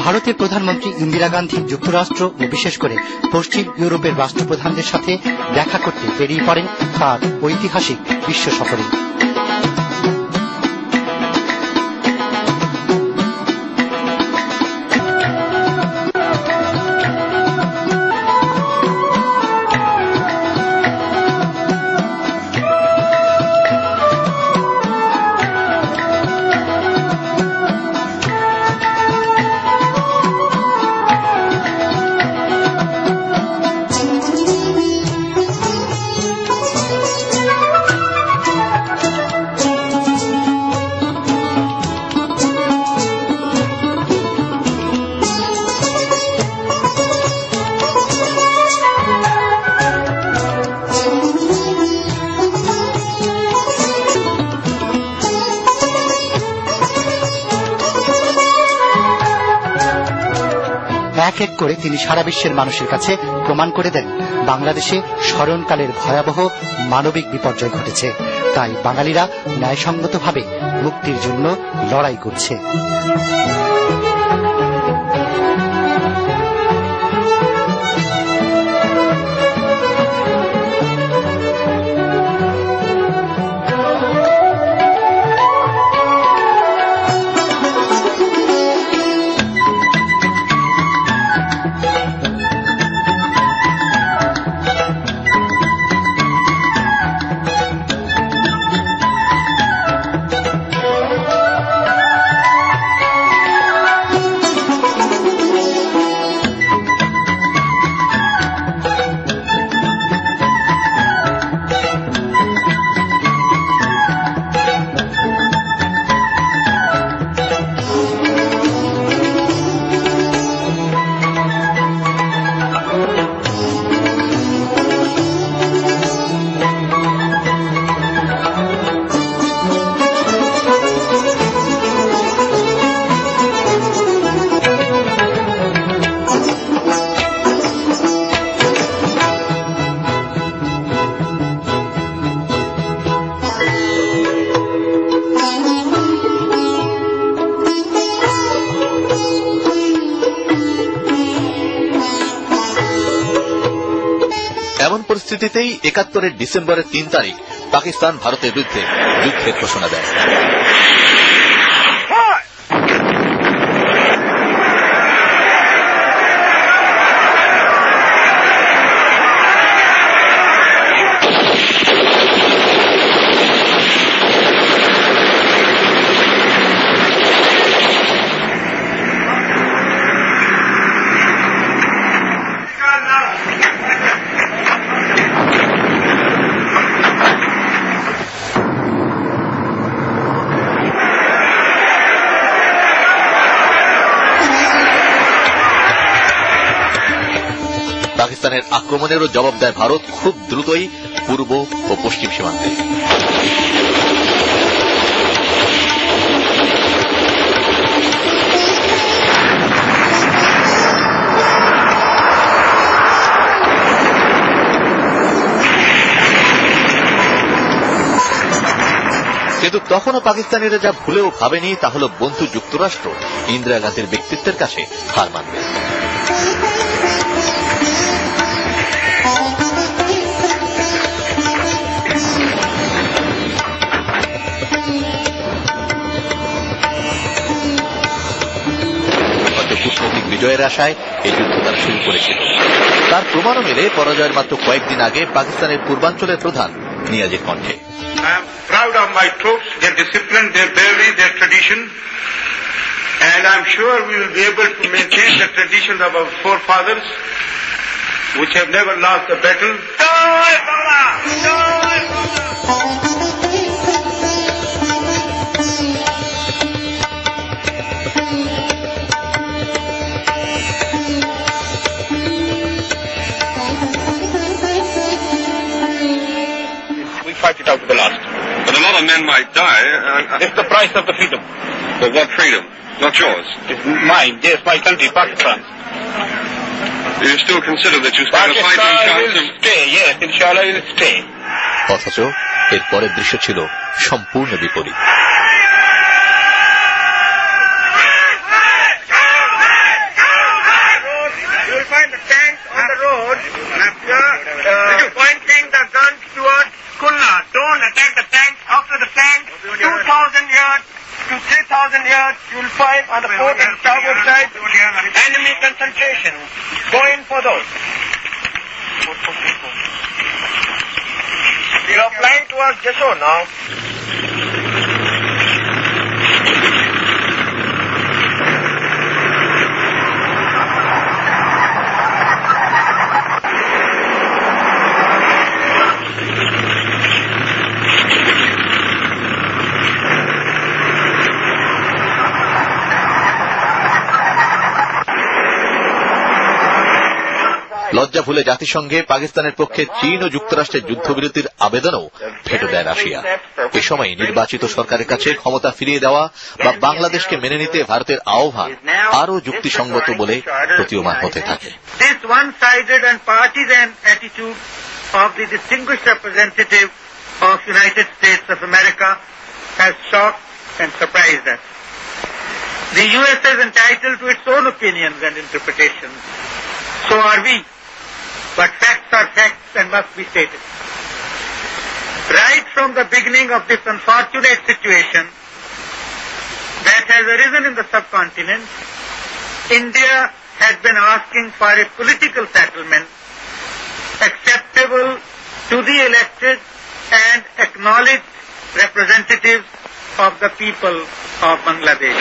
ভারতের প্রধানমন্ত্রী ইন্দিরা গান্ধী যুক্তরাষ্ট্র ও বিশেষ করে পশ্চিম ইউরোপের রাষ্ট্রপ্রধানদের সাথে দেখা করতে বেরিয়ে পড়েন তাঁর ঐতিহাসিক বিশ্ব সফরে। এক এক করে তিনি সারা বিশ্বের মানুষের কাছে প্রমাণ করে দেন বাংলাদেশে স্মরণকালের ভয়াবহ মানবিক বিপর্যয় ঘটেছে, তাই বাঙালিরা ন্যায়সঙ্গতভাবে মুক্তির জন্য লড়াই করছে। এমন পরিস্থিতিতেই ৭১-এর ডিসেম্বরের ৩ তারিখ পাকিস্তান ভারতের বিরুদ্ধে যুদ্ধের ঘোষণা দেয়। পাকিস্তানের আক্রমণেরও জবাব দেয় ভারত খুব দ্রুতই পূর্ব ও পশ্চিম সীমান্তে। কিন্তু তখনও পাকিস্তানিরা যা ভুলেও ভাবেনি তা হল বন্ধু যুক্তরাষ্ট্র ইন্দিরা গান্ধীর ব্যক্তিত্বের কাছে হার মানবে। কূটনৈতিক বিজয়ের আশায় এই যুদ্ধ তারা শুরু করেছিল। তার প্রমাণও মেলে পরাজয়ের মাত্র কয়েকদিন আগে পাকিস্তানের পূর্বাঞ্চলের প্রধান নিয়াজির কণ্ঠে। I am proud of my troops, their discipline, their bravery, their tradition, and I am sure we will be able to maintain the tradition of our forefathers, which have never lost a battle. Fight it out to the last. But a lot of men might die. It's the price of the freedom. But what freedom? Not yours. It's mine. Yes, my country, Pakistan. Do you still consider that you stand a fighting chance of... stay, yes, inshallah it will stay. অথচ এর পরের দৃশ্য ছিল সম্পূর্ণ বিপরীত। here, you'll find on the port and starboard side, enemy concentration. Go in for those. We are flying towards Jessore now. লজ্জা ভুলে জাতিসংঘে পাকিস্তানের পক্ষে চীন ও যুক্তরাষ্ট্রের যুদ্ধবিরতির আবেদনও ভেটো দেয় রাশিয়া। এ সময় নির্বাচিত সরকারের কাছে ক্ষমতা ফিরিয়ে দেওয়া বা বাংলাদেশকে মেনে নিতে ভারতের আহ্বান আরও যুক্তিসঙ্গত বলে প্রতীয়মান হতে থাকে। This one-sided and partisan attitude of the distinguished representative of United States of America has shocked and surprised us. The U.S. is entitled to its own opinions and interpretations. So are we. But facts are facts and must be stated. Right from the beginning of this unfortunate situation that has arisen in the subcontinent, India has been asking for a political settlement acceptable to the elected and acknowledged representatives of the people of Bangladesh.